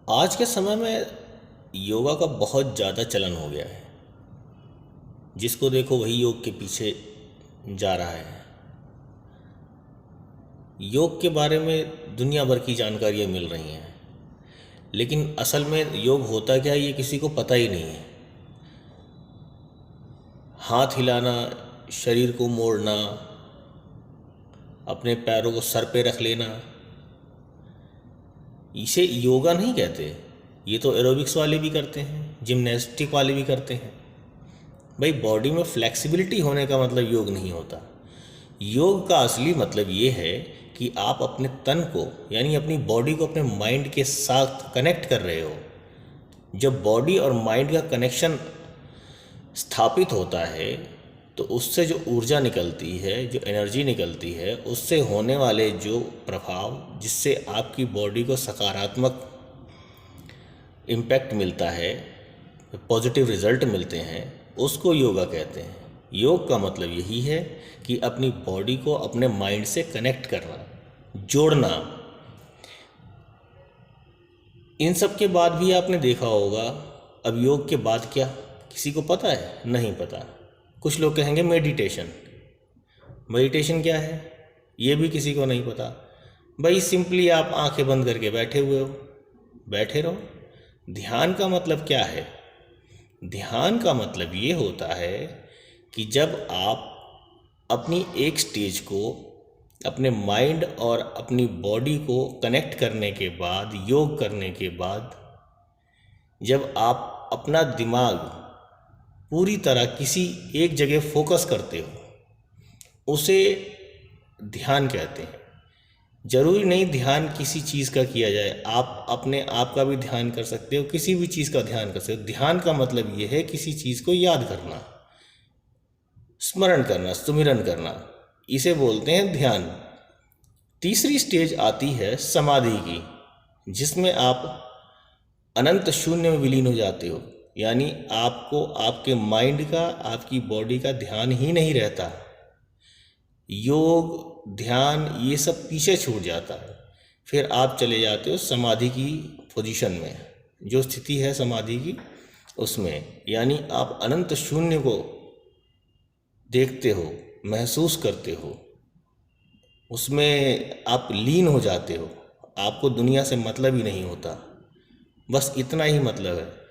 आज के समय में योगा का बहुत ज़्यादा चलन हो गया है। जिसको देखो वही योग के पीछे जा रहा है। योग के बारे में दुनिया भर की जानकारियाँ मिल रही हैं, लेकिन असल में योग होता क्या है ये किसी को पता ही नहीं है। हाथ हिलाना, शरीर को मोड़ना, अपने पैरों को सर पे रख लेना, इसे योगा नहीं कहते। ये तो एरोबिक्स वाले भी करते हैं, जिम्नास्टिक वाले भी करते हैं। भाई, बॉडी में फ्लेक्सिबिलिटी होने का मतलब योग नहीं होता। योग का असली मतलब ये है कि आप अपने तन को यानी अपनी बॉडी को अपने माइंड के साथ कनेक्ट कर रहे हो। जब बॉडी और माइंड का कनेक्शन स्थापित होता है तो उससे जो ऊर्जा निकलती है, जो एनर्जी निकलती है, उससे होने वाले जो प्रभाव, जिससे आपकी बॉडी को सकारात्मक इम्पैक्ट मिलता है, पॉजिटिव रिजल्ट मिलते हैं, उसको योगा कहते हैं। योग का मतलब यही है कि अपनी बॉडी को अपने माइंड से कनेक्ट करना, जोड़ना। इन सब के बाद भी आपने देखा होगा, अब योग के बाद क्या, किसी को पता है? नहीं पता। कुछ लोग कहेंगे मेडिटेशन। मेडिटेशन क्या है ये भी किसी को नहीं पता। भाई, सिंपली आप आंखें बंद करके बैठे हुए हो, बैठे रहो। ध्यान का मतलब क्या है? ध्यान का मतलब ये होता है कि जब आप अपनी एक स्टेज को अपने माइंड और अपनी बॉडी को कनेक्ट करने के बाद, योग करने के बाद, जब आप अपना दिमाग पूरी तरह किसी एक जगह फोकस करते हो, उसे ध्यान कहते हैं। जरूरी नहीं ध्यान किसी चीज़ का किया जाए, आप अपने आप का भी ध्यान कर सकते हो, किसी भी चीज़ का ध्यान कर सकते हो। ध्यान का मतलब ये है किसी चीज़ को याद करना, स्मरण करना, सुमिरन करना, इसे बोलते हैं ध्यान। तीसरी स्टेज आती है समाधि की, जिसमें आप अनंत शून्य में विलीन हो जाते हो। यानी आपको आपके माइंड का, आपकी बॉडी का ध्यान ही नहीं रहता। योग, ध्यान, ये सब पीछे छूट जाता है। फिर आप चले जाते हो समाधि की पोजीशन में, जो स्थिति है समाधि की उसमें। यानी आप अनंत शून्य को देखते हो, महसूस करते हो, उसमें आप लीन हो जाते हो। आपको दुनिया से मतलब ही नहीं होता, बस इतना ही मतलब है।